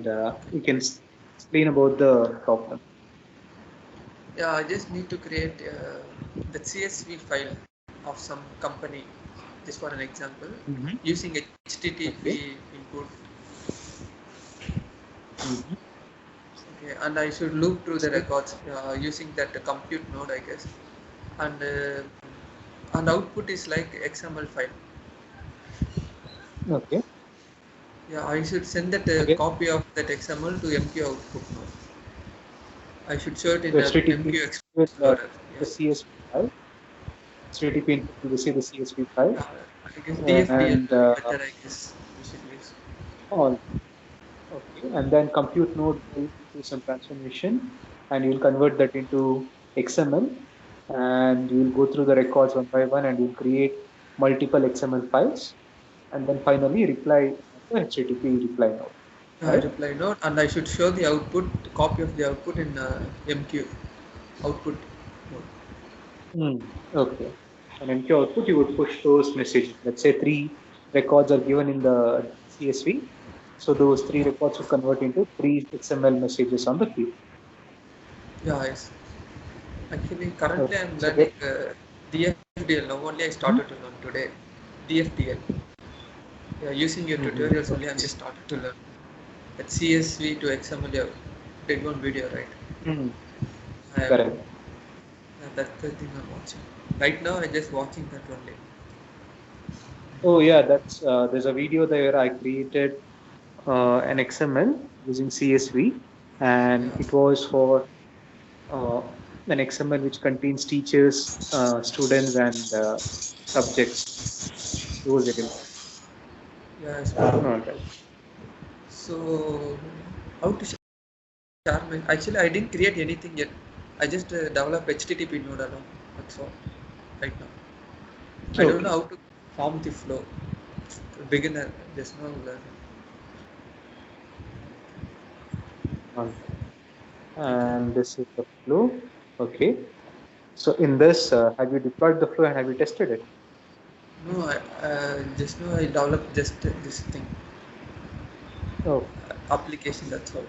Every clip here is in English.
you can explain about the problem. Yeah, I just need to create the CSV file of some company, just for an example, Mm-hmm. using Okay. HTTP input. Mm-hmm. Okay, and I should loop through the So, records using that compute node, I guess. And output is like XML file. okay. Yeah, I should send that Okay. copy of that XML to MQ output node. I should show it in So the HTTP MQ with Explorer. the Yes. CSV file. HTTP input will receive the CSV file, Yeah, I guess DFDL and better, I guess we should use. all. Okay. And then compute node will do some transformation, and you'll convert that into XML, and you'll go through the records one by one, and you'll create multiple XML files, and then finally reply the HTTP reply node. I Right? reply node, and I should show the output, copy of the output in MQ output node. Hmm. Okay. And in your output, you would push those messages. Let's say three records are given in the CSV. So those three Yeah, records would convert into three XML messages on the queue. yeah, yes. Actually, currently Okay. I'm So there. learning DFDL. Now only I Mhm. started to learn today. DFDL. Yeah, using your Mhm. tutorials only I'm Okay. just started to learn. That CSV to XML, you did one video, right? Mhm. I am, Correct. that's the thing I'm watching. Right now, I'm just watching that only. Oh yeah, that's there's a video there I created an XML using CSV, and Yeah, it was for uh, an XML which contains teachers, students, and subjects. Those elements. yeah, it's bro. All right. So, how to share my. Actually, I didn't create anything yet. I just developed HTTP node alone. That's all. Right now, I don't know Okay. how to form the flow. Beginner, there's no learning. All right. Okay. And this is the flow. Okay. So in this, have you deployed the flow and have you tested it? No, I just know I developed just this thing, Oh, application. That's all.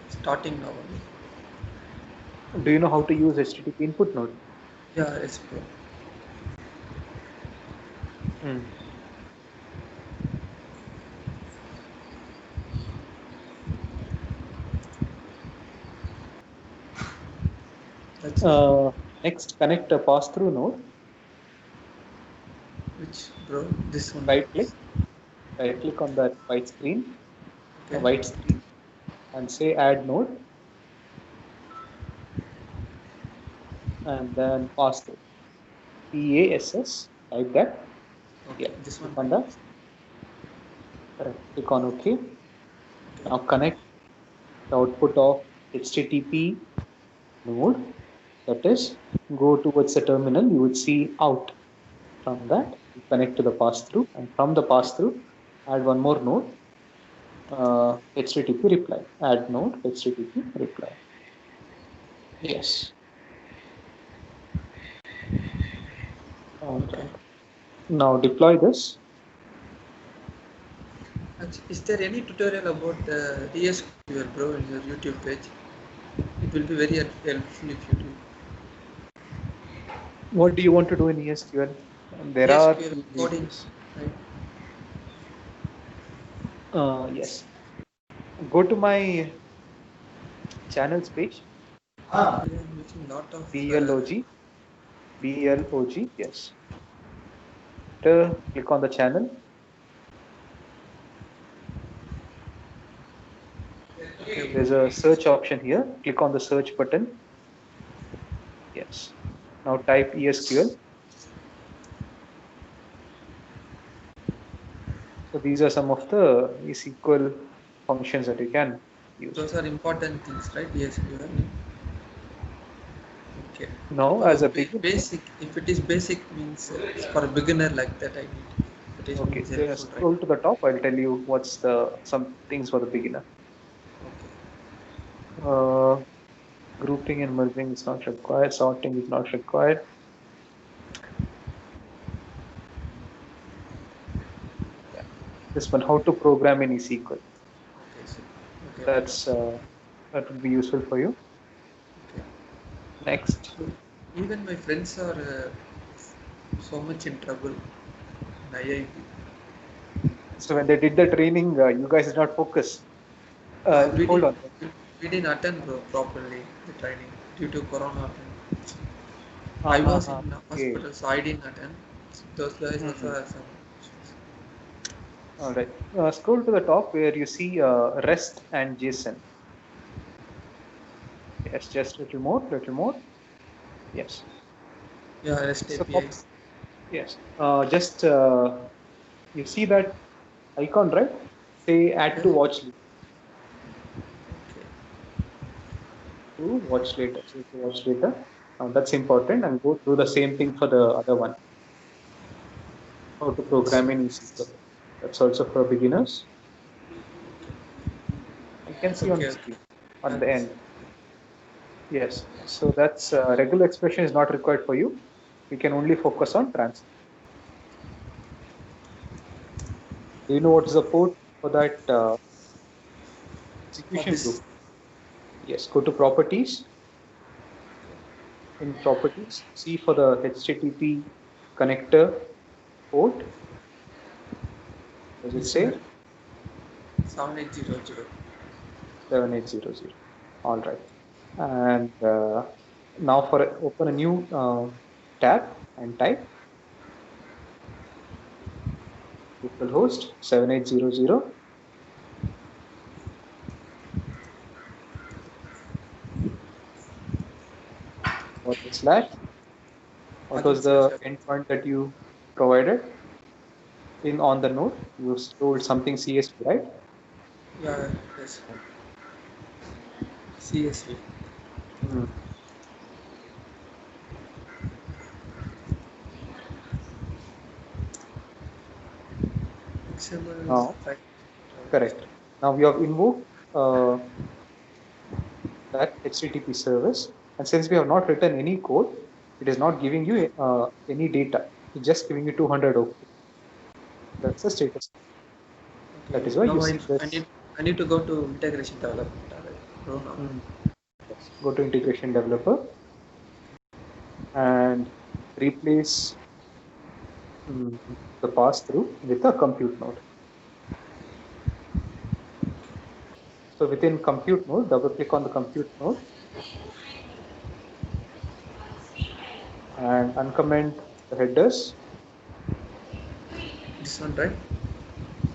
Starting now only. do you know how to use HTTP input node? Yeah, it's bro. Hmm. That's it. Uh, Next, connect a pass-through node. Which bro? This one. Right click. Right click on that Okay. white screen, and say Add node, and then pass-through. PASS. Type that. Okay. Yeah. This Click one, on right? that. Correct. Click on OK. Okay. Now connect the output of HTTP node. That is, go towards the terminal. You would see out. From that, you connect to the pass-through, and from the Okay. pass-through, add one more node, HTTP reply. Add node, HTTP reply. Yes. All Okay. right. Now deploy this. Is there any tutorial about ESQL, bro, in your YouTube page? It will be very helpful if you do. What do you want to do in ESQL? There are ESQL few coding, videos. right? Yes. Go to my channels page. Actually, I'm using lot of. BLOG. BLOG. Yes. Click on the channel. Okay. There's a search option here. Click on the search button. Yes. Now type ESQL. So these are some of the SQL functions that you can use. Those are important things, right? ESQL. Okay. Now, For a as a beginner, basic, if it is basic, means for a beginner like that, I need. That is okay, means just helpful, right? scroll to the top. I'll tell you what's the some things for the beginner. Okay. Uh, Grouping and merging is not required. Sorting is not required. Yeah. This one, how to program in SQL. Okay. So, Okay. That's that would be useful for you. Okay. Next. So even my friends are so much in trouble in IIT. So when they did the training, you guys did not focus. We Hold didn't on. we, we didn't attend properly the training due to corona. I was in the Okay. hospital, so I didn't attend. Those guys also Hmm. have some issues. All right. Scroll to the top where you see REST and JSON. Yes, just little more, little more. Yes. Yeah, REST So API. yes, just you see that icon, right? Say add Yeah. to watch list. Okay. To watch later. Say to watch later. That's important, and go through the same thing for the other one. How to program in SQL. That's also for beginners. You can see on Okay. the Okay. screen on the Thanks. end. Yes. So that's regular expression is not required for you. We can only focus on transfer. Do you know what is the port for that execution Office. group? Yes. Go to properties. In properties, see for the HTTP connector port. Does it This one say 7800. 7800? All right. And now for open a new tab and type localhost 7800 forward slash. What Again was slash. the endpoint that you provided in on the node? You told something CSV, right? Yeah. Yes. CSV. Hmm. XML is Now, right. correct. Now we have invoked that HTTP service. And since we have not written any code, it is not giving you any data. It's just giving you 200 OK. That's the status. Okay. That is why you Now see this. I need to go to integration development. Right. Now. Hmm, yes. Go to integration developer and replace mm, the pass through with a compute node. So within compute node, double click on the compute node and uncomment the headers This one, right?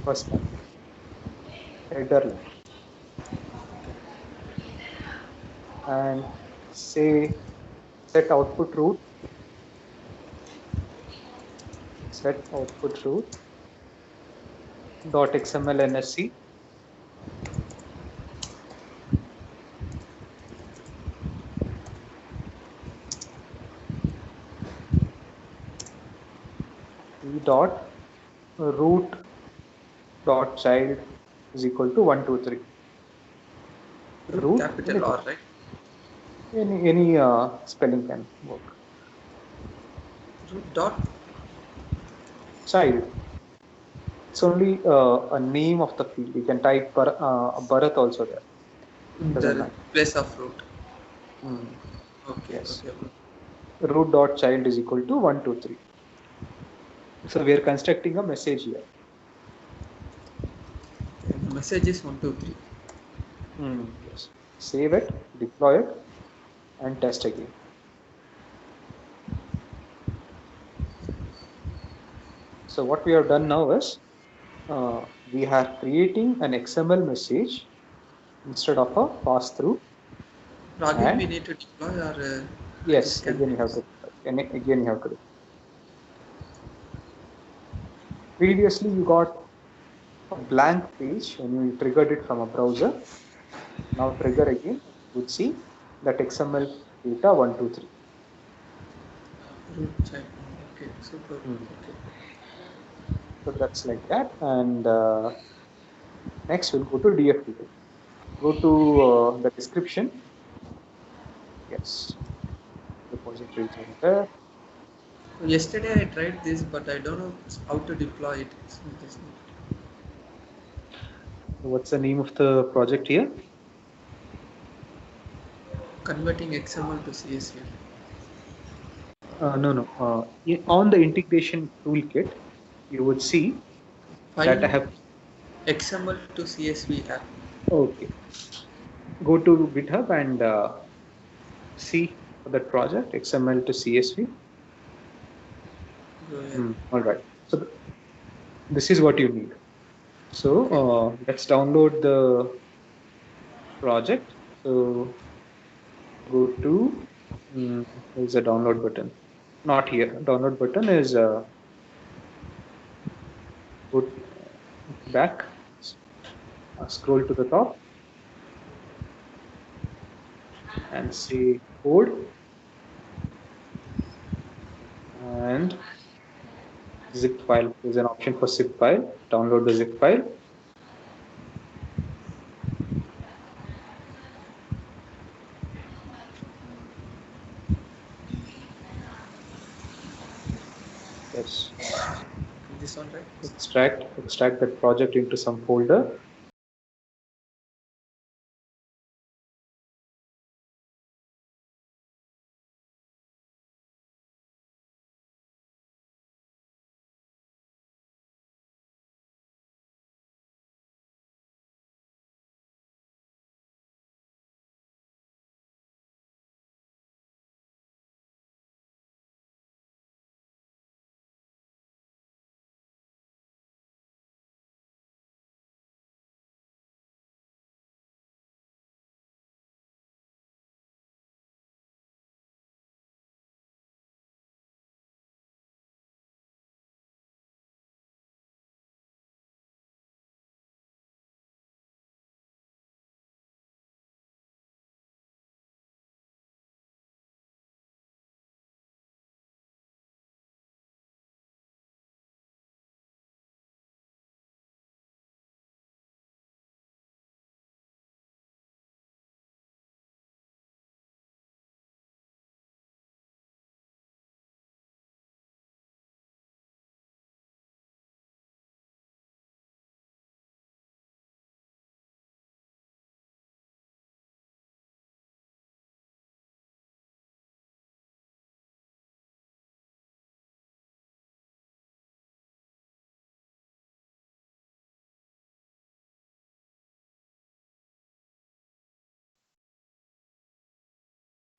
first line, header line, and say set output route, set output route dot xml nsc e dot root dot child is equal to 123. Root Root capital R, right? any spelling can work. Root dot. Child, it's only a name of the field. You can type Bharat also there. In Doesn't the matter. place of root. Hmm. Okay. Yes. Okay. Root dot child is equal to 123. So we are constructing a message here. The message is 123. Yes. Save it, deploy it, and test again. So what we have done now is we are creating an XML message instead of a pass through. Now again, we And need to deploy, or I just yes, can again you have use. to again you have to do. Previously you got a blank page when you triggered it from a browser. Now trigger again, you would see that XML data 123. Root child. Okay. Super. Hmm. Okay. So that's like that. And next we'll go to DFT. Go to the description. Yes, repository is over there. So yesterday I tried this, but I don't know how to deploy it. So this- What's the name of the project here? Converting XML to CSV. No. On the integration toolkit, you would see that I Find have. XML to CSV app. Okay. Go to GitHub and see for that project XML to CSV. Go ahead. All right. So this is what you need. So Okay. let's download the project. So go to there's a download button. Not here. Download button is go back. Scroll to the top and say code and zip file. There's an option for zip file. Download the zip file. Yes. This one, right? Extract that project into some folder.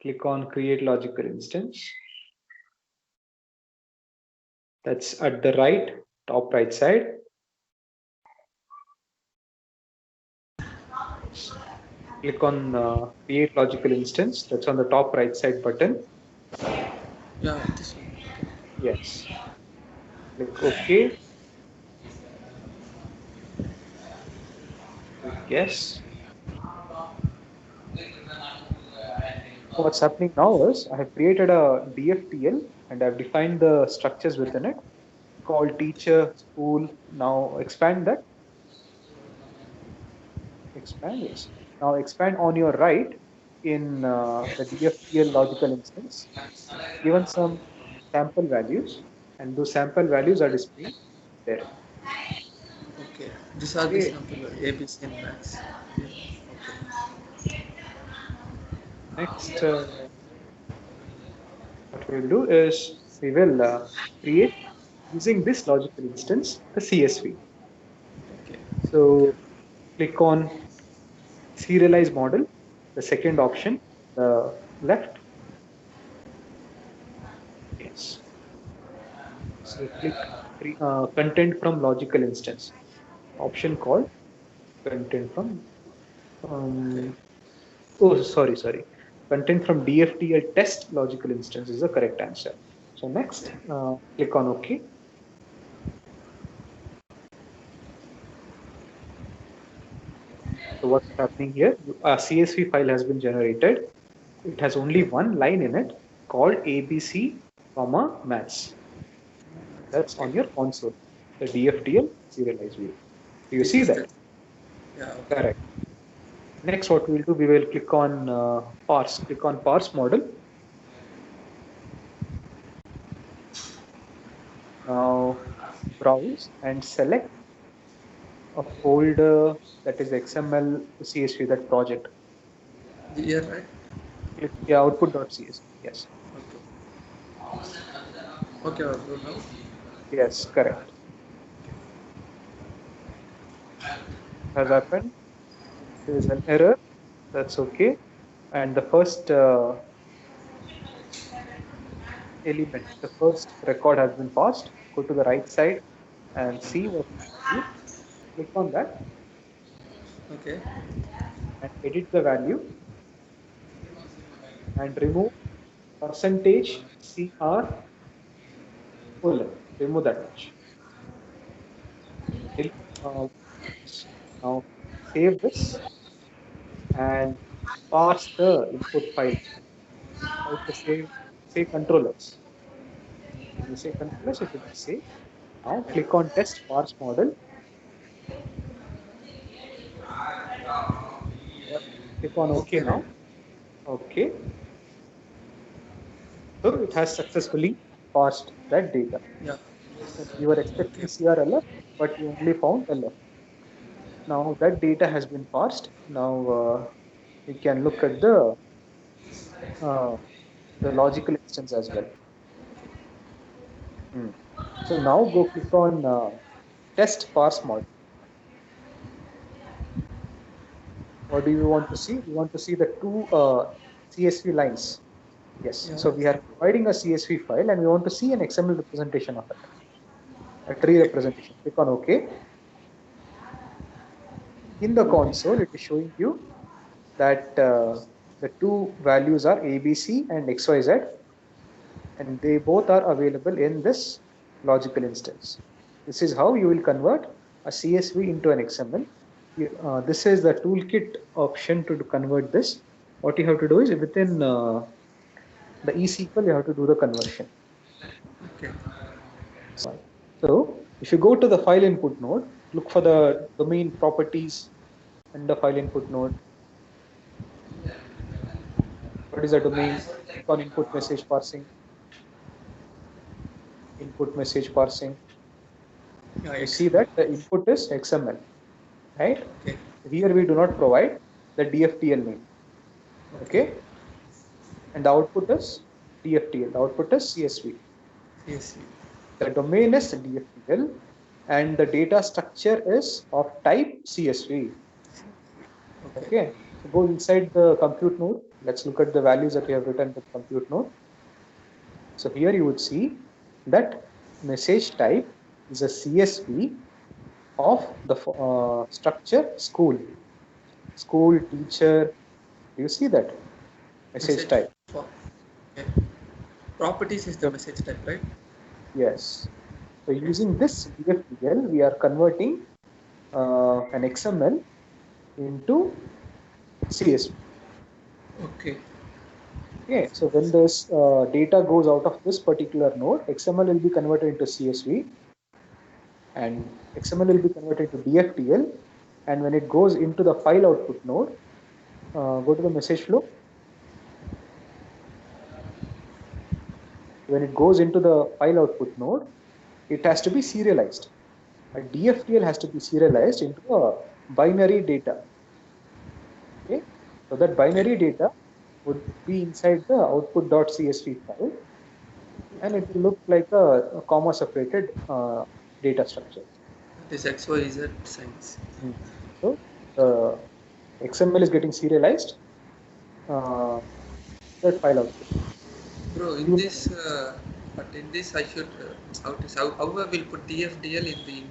Click on create logical instance. That's at the right, top right side. Click on create logical instance. That's on the top right side button. Yeah, this one. Yes. Click OK. Click yes. What's happening now is I have created a DFTL and I've defined the structures within it called teacher, school. Now expand that. Expand, yes. Now expand on your right in the DFTL logical instance. Given some sample values, and those sample values are displayed there. Okay. These are the Okay. sample ABC and max. Yeah. Okay. Next, what we'll do is we will create using this logical instance the CSV. Okay. So click on serialize model, the second option, the left. Yes. So click content from logical instance. Option called content from. Okay. Um, oh, sorry. Content from DFTL test logical instance is the correct answer. So next, click on OK. So what's happening here? A CSV file has been generated. It has only Okay. one line in it called ABC, comma maths. That's Okay. on your console, the DFTL serialized view. Do you This see is that? the. Yeah. Okay. Correct. Next, what we'll do, we will click on parse. Click on parse model. Now browse and select a folder that is XML to CSV, that project. Here, right? Click, yeah, output.csv. Yes. Okay. Okay, bro. Now. Yes, correct. Has happened. There is an error. That's okay. And the first element, the first record has been passed. Go to the right side and see what you see. Click on that Okay. and edit the value and remove percentage CR colon. Remove that much. Uh, Now save this and parse the input file. How to save? Say controllers. When you say controllers, it will be save. Now click on test parse model. Click on OK Okay, right? now. OK. So it has successfully parsed that data. Yeah. You were expecting Okay. CRLF, but you only found LF. Now that data has been parsed. Now we can look at uh, the logical instance as well. Hmm. So now go click on test parse model. What do you want to see? We want to see the two CSV lines. Yes. Yeah. So we are providing a CSV file and we want to see an XML representation of it, a tree Okay. representation. Click on OK. In the console, it is showing you that the two values are ABC and XYZ, and they both are available in this logical instance. This is how you will convert a CSV into an XML. This is the toolkit option to convert this. What you have to do is within the eSQL, you have to do the conversion. Okay. So if you go to the file input node, look for the domain properties and the file input node. What is the domain? Click on input message parsing. Input message parsing. Yeah. You see Excellent. that the input is XML, right? Okay. Here we do not provide the DFTL name. Okay. Okay. And the output is DFTL. The output is CSV. Yes. The domain is DFTL and the data structure is of type CSV. Okay. Okay. So go inside the compute node. Let's look at the values that we have written in the compute node. So here you would see that message type is a CSV of the structure school. School, teacher. Do you see that message Message type? for. Okay. Properties is the Yep. message type, right? Yes. So Okay. using this DFTL, we are converting an XML into CSV. Okay. Okay. So when this data goes out of this particular node, XML will be converted into CSV, and XML will be converted to DFTL. And when it goes into the file output node, go to the message flow. When it goes into the file output node, it has to be serialized. A DFTL has to be serialized into a binary data. Okay, so that Okay. binary data would be inside the output.csv file, and it will look like a comma separated data structure. This XYZ signs. Hmm. So the XML is getting serialized. Uh, that file output. Bro, in You this, but in this I should how I will put DFDL in the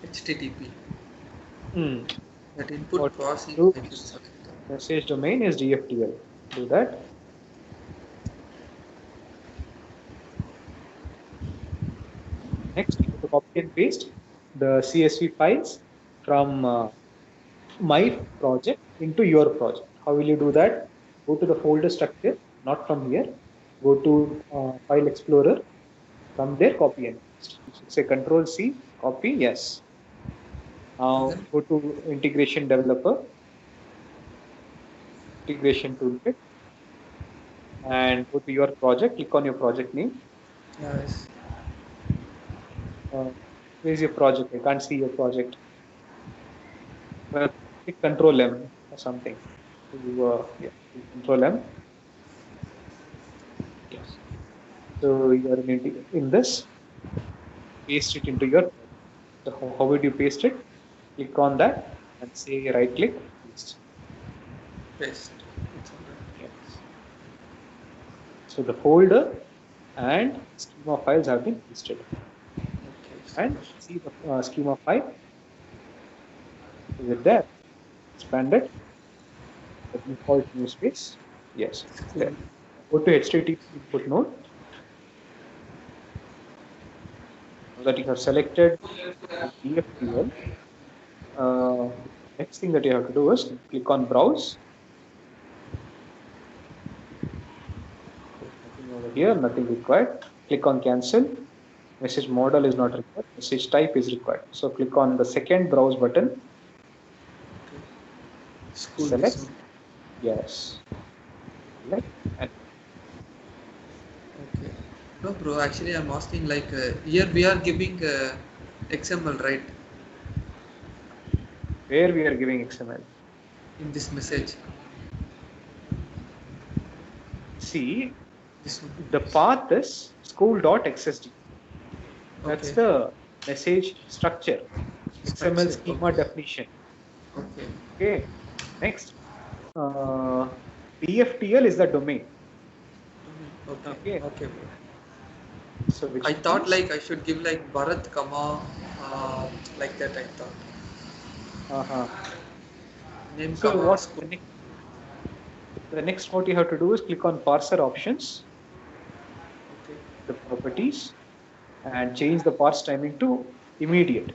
HTTP. Hmm. That input What process you I do? should select. Message domain is DFTL. Do that. Next, you have to copy and paste the CSV files from my project into your project. How will you do that? Go to the folder structure, not from here. Go to File Explorer. From there, copy and paste. You should say Control C, copy, yes. Now Then go to Integration Developer, Integration Toolkit, and go to your project. Click on your project name. yes. Uh, where's your project? I can't see your project. Click Control M or something. Yeah, Control M. Yes. So you are in this, paste it into your. So how would you paste it? Click on that and say right click, paste. Paste. It's all right. Yes. So the folder and schema files have been pasted. Okay, And super. see the schema file. Is it there? Expand it. The default new space. Yes, it's Cool. there. Go to HTTP input node. Now that you have selected the DFTL, next thing that you have to do is click on browse. There's nothing over here, nothing required. Click on cancel. Message model is not required. Message type is required. So click on the second browse button. Okay. School this Select. one. Yes. Select and Okay. No, bro. Actually, I'm asking like here we are giving XML, right? where we are giving XML. In this message. See, This one. the path is school.xsd. That's Okay. the message structure. XML Structure. schema Okay. definition. Okay. Okay. Next, uh, DFTL is the domain. Okay. Okay. Okay, bro. So which I thought means like I should give like Bharat, comma, like that. I thought uh-huh. name, So comma, what school. the next what you have to do is click on parser options, Okay. the properties, and change the parse timing to immediate.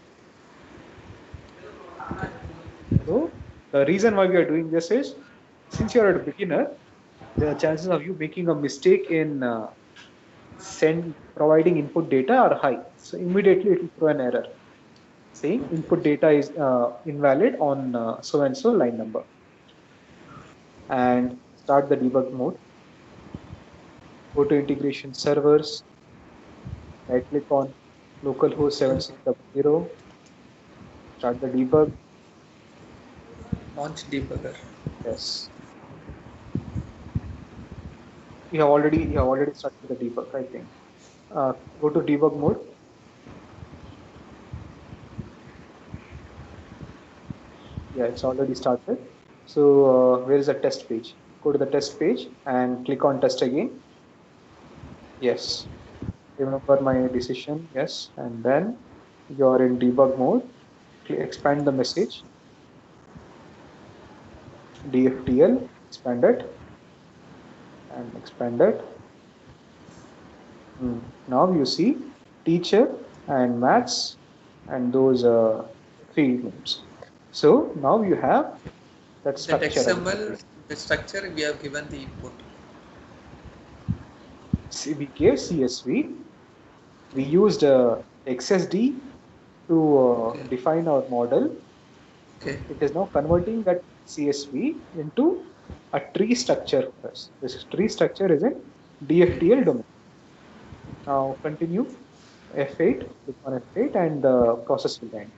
So the reason why we are doing this is since you are a beginner, the chances of you making a mistake in send providing input data are high. So immediately it will throw an error saying Okay. input data is invalid on so and so line number, and start the debug mode. Go to integration servers, right click on localhost Okay. 7600, start the debug. Launch debugger. Yes, you have already started the debug, I think. Go to debug mode. Yeah, it's already started. So where is the test page? Go to the test page and click on test again. Yes, remember my decision. Yes, and then you're in debug mode. Expand the message. DFTL, expand it and expand it. Now you see teacher and maths and those field names. So now you have that That structure again. XML, the structure we have given the input. See, we gave CSV. We used XSD to Okay. define our model. Okay. It is now converting that CSV into a tree structure for us. This tree structure is in DFTL domain. Now continue F8, click on F8 and the process will end.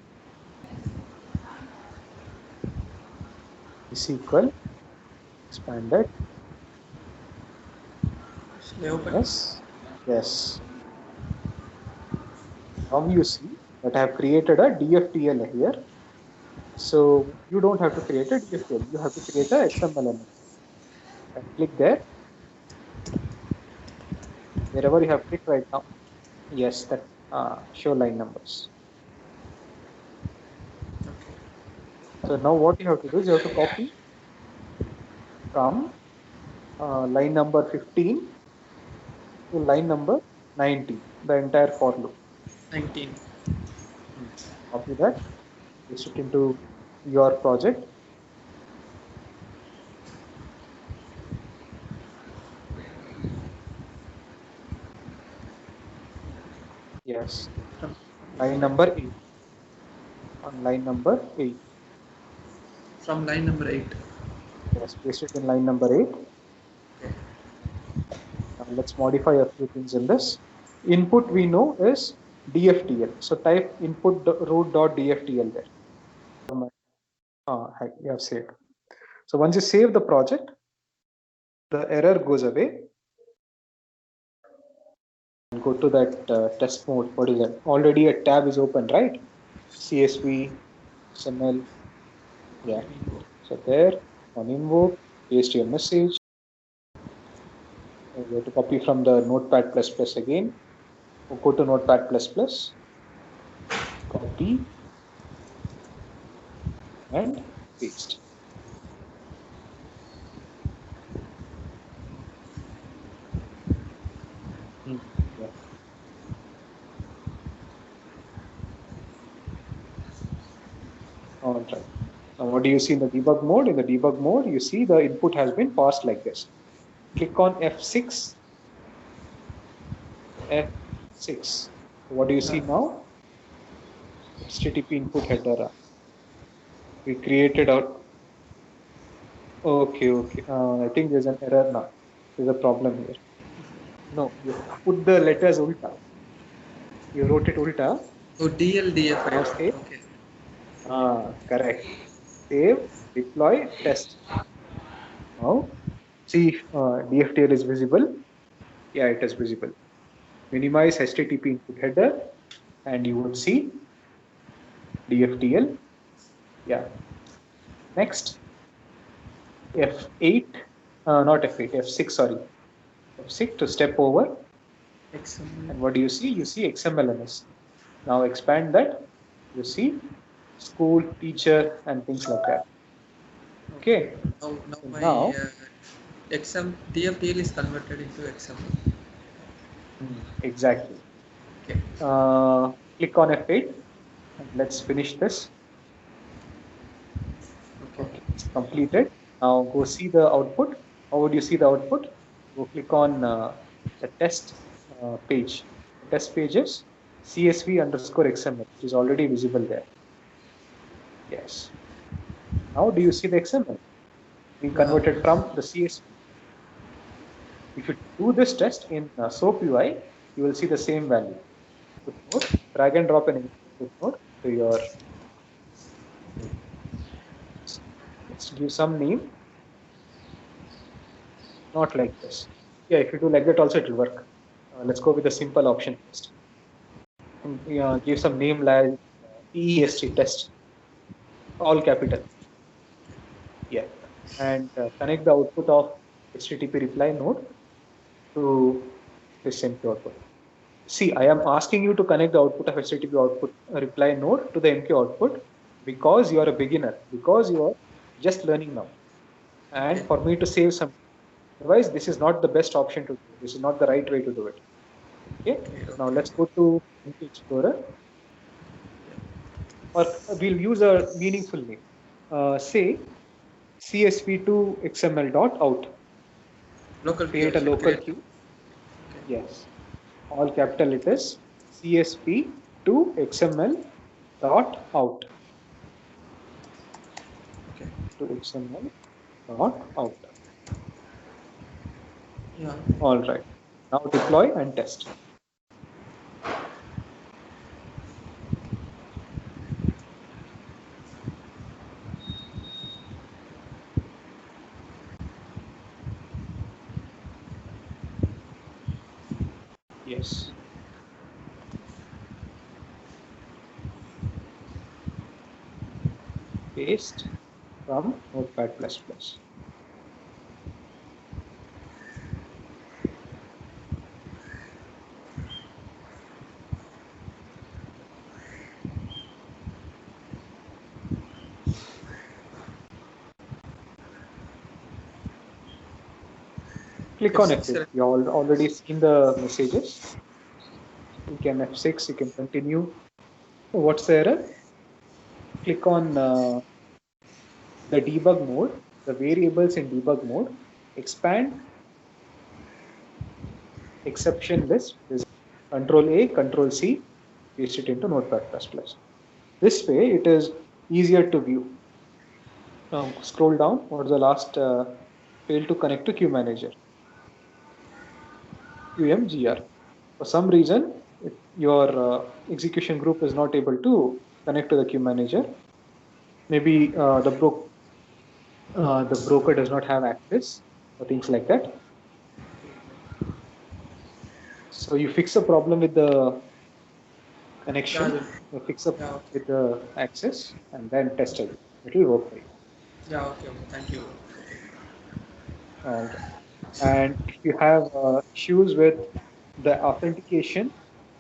Is equal, expanded, Shall I open? yes, yes. Now you see that I have created a DFTL here. So you don't have to create a DFTL, you have to create a XML element. And click there, wherever you have clicked right now. Yes, that show line numbers. Okay. So now what you have to do is you have to copy from line number 15 to line number 90, the entire for loop. 19. Copy that, paste it into your project. Yes, From line 5. number 8. On line number 8. From line number 8. Yes, paste it in line number 8. Okay. Now let's modify a few things in this. Input we know is DFTL. So type input root.dftl there. You have saved. So once you save the project, the error goes away. And go to that test mode. What is that? Already a tab is open, right? CSV, XML. Yeah. So there, on invoke, paste your message. You have to copy from the Notepad++ again. Go to Notepad++. Copy and paste. Yeah. All right. Now, what do you see in the debug mode? In the debug mode, you see the input has been parsed like this. Click on F6. F6. What do you see now? HTTP input header. We created our. Okay. I think there's an error now. There's a problem here. No, you put the letters ulta. You wrote it ulta. Oh, DLDF Now error. save. Okay. Correct. Save, deploy, test. Now, see if DFTL is visible. Yeah, it is visible. Minimize HTTP input header, and you would see DFTL. Yeah. Next, F8, not F8, F6, sorry. F6 to step over. XML. And what do you see? You see XMLMS. Now expand that. You see school, teacher, and things like that. Okay. Now So my now, DFTL is converted into XML. exactly. Okay. Click on F8 and let's finish this. Okay, it's completed. Now go see the output. How would you see the output? Go click on the test page. The test page is CSV_XML, which is already visible there. Yes. Now do you see the XML? We converted from the CSV. If you do this test in SOAP UI, you will see the same value. Footnote, drag and drop an footnote to your. Let's give some name. Not like this. Yeah, if you do like that also it will work. Let's go with the simple option first. And, give some name like TEST test, all capital. Yeah, and connect the output of HTTP reply node to this MQ output. See, I am asking you to connect the output of HTTP output reply node to the MQ output because you are a beginner, because you are just learning now, and for me to save some. Otherwise, this is not the best option to do. This is not the right way to do it. Okay. Now let's go to MQ Explorer, or we'll use a meaningful name. Say CSV2 XML.out. Local Create a local queue. Yes. All capital letters. CSV2 XML.out. Okay. To XML.out. Yeah. All right. Now deploy and test. Yes. Paste from Notepad++. Click on F8. You already seen the messages. You can F6, you can continue. What's the error? Click on the debug mode, the variables in debug mode, expand exception list. This Control A, Control C, paste it into Notepad++. This way it is easier to view. Now scroll down. What is the last? Fail to connect to queue manager. QMGR. For some reason, your execution group is not able to connect to the queue manager. maybe the broker does not have access or things like that. So you fix a problem with the Yeah, connection, you fix a yeah, problem okay. with the access, and then test it. It will work for you. Yeah, okay, okay. Thank you. All right. And if you have issues with the authentication,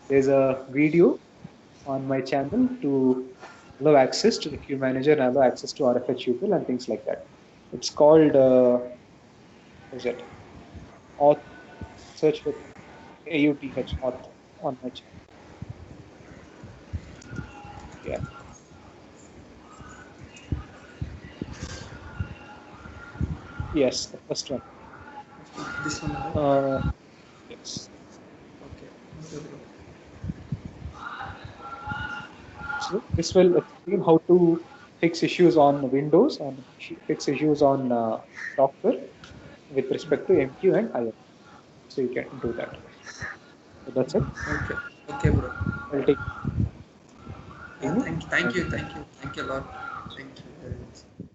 there's a video on my channel to allow access to the queue manager and allow access to RFH util and things like that. It's called, what is it? Auth. Search with AUTH auth on my channel. Yeah. Yes, the first one. This one, right? Uh, yes. Okay. Okay, bro. So this will explain how to fix issues on Windows and fix issues on Docker with respect to MQ and IO. So you can do that. So that's it. Okay. Okay, bro. I'll take Yeah, it. thank And you, thank you, thank you a lot. Thank you very much.